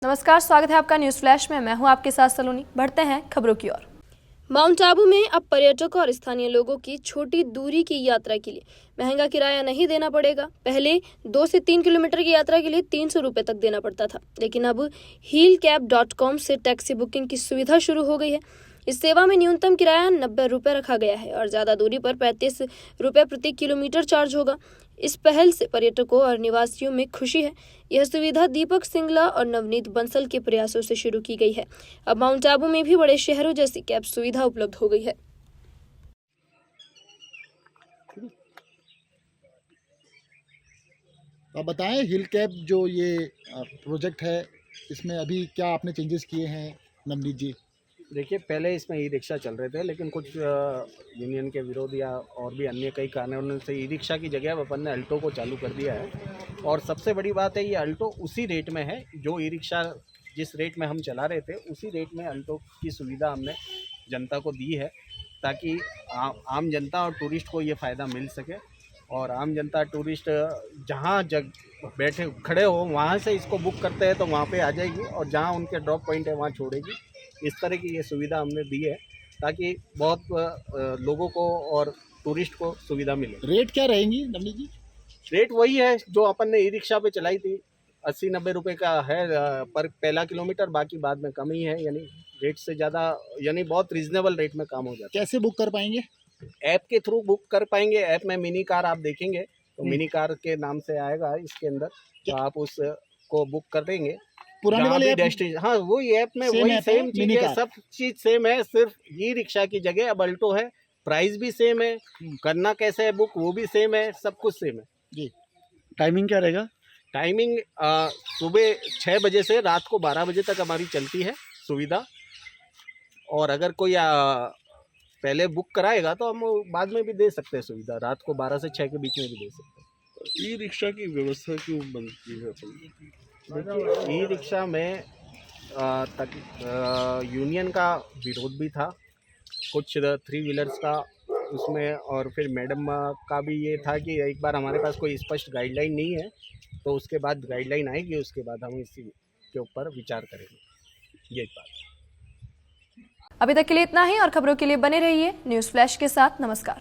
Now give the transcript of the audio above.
नमस्कार, स्वागत है आपका न्यूज फ्लैश में। मैं हूं आपके साथ सलोनी। बढ़ते हैं खबरों की ओर। माउंट आबू में अब पर्यटकों और स्थानीय लोगों की छोटी दूरी की यात्रा के लिए महंगा किराया नहीं देना पड़ेगा। पहले 2 से 3 किलोमीटर की यात्रा के लिए 300 रुपए तक देना पड़ता था, लेकिन अब heelcab.com से टैक्सी बुकिंग की सुविधा शुरू हो गई है। इस सेवा में न्यूनतम किराया 90 रुपए रखा गया है और ज्यादा दूरी पर 35 रुपए प्रति किलोमीटर चार्ज होगा। इस पहल से पर्यटकों और निवासियों में खुशी है। यह सुविधा दीपक सिंगला और नवनीत बंसल के प्रयासों से शुरू की गई है। अब माउंट आबू में भी बड़े शहरों जैसी कैब सुविधा उपलब्ध हो गई है। आप बताएं, हिल कैब जो ये प्रोजेक्ट है, इसमें अभी क्या आपने चेंजेस किए हैं नवनीत जी? देखिए, पहले इसमें ई रिक्शा चल रहे थे, लेकिन कुछ यूनियन के विरोध या और भी अन्य कई कारणों से ई रिक्शा की जगह अब अपन ने अल्टो को चालू कर दिया है। और सबसे बड़ी बात है, ये अल्टो उसी रेट में है जो ई रिक्शा जिस रेट में हम चला रहे थे, उसी रेट में अल्टो की सुविधा हमने जनता को दी है, ताकि आम जनता और टूरिस्ट को ये फ़ायदा मिल सके। और आम जनता टूरिस्ट जहाँ बैठे खड़े हो वहाँ से इसको बुक करते हैं तो वहाँ पे आ जाएगी, और जहाँ उनके ड्रॉप पॉइंट है वहाँ छोड़ेगी। इस तरह की ये सुविधा हमने दी है ताकि बहुत लोगों को और टूरिस्ट को सुविधा मिले। रेट क्या रहेंगी नवनीत जी? रेट वही है जो अपन ने ई रिक्शा पे चलाई थी, 80-90 रुपये का है पर पहला किलोमीटर, बाकी बाद में कम ही है, यानी रेट से ज़्यादा, यानी बहुत रीजनेबल रेट में काम हो जाता है। कैसे बुक कर पाएंगे? ऐप के थ्रू बुक कर पाएंगे। ऐप में मिनी कार आप देखेंगे तो मिनी कार के नाम से आएगा इसके अंदर, तो आप उसको बुक कर देंगे। पुराने वाले डेस्टिनेशन, हाँ वही ऐप में सेम वही ऐप है, सेम चीज़ है, सब चीज़ सेम है, सिर्फ ई रिक्शा की जगह अब अल्टो है। प्राइस भी सेम है, करना कैसे है बुक वो भी सेम है, सब कुछ सेम है जी। टाइमिंग क्या रहेगा? टाइमिंग सुबह 6 बजे से रात को 12 बजे तक हमारी चलती है सुविधा। और अगर कोई पहले बुक कराएगा तो हम बाद में भी दे सकते हैं सुविधा, रात को 12 से 6 के बीच में भी दे सकते हैं। ई रिक्शा की व्यवस्था क्यों बनती है? देखिए, ई रिक्शा में यूनियन का विरोध भी था, कुछ 3 व्हीलर्स का उसमें, और फिर मैडम का भी ये था कि एक बार हमारे पास कोई स्पष्ट गाइडलाइन नहीं है, तो उसके बाद गाइडलाइन आएगी, उसके बाद हम इसी के ऊपर विचार करेंगे। ये बात। अभी तक के लिए इतना ही और खबरों के लिए बने रहिए न्यूज फ्लैश के साथ। नमस्कार।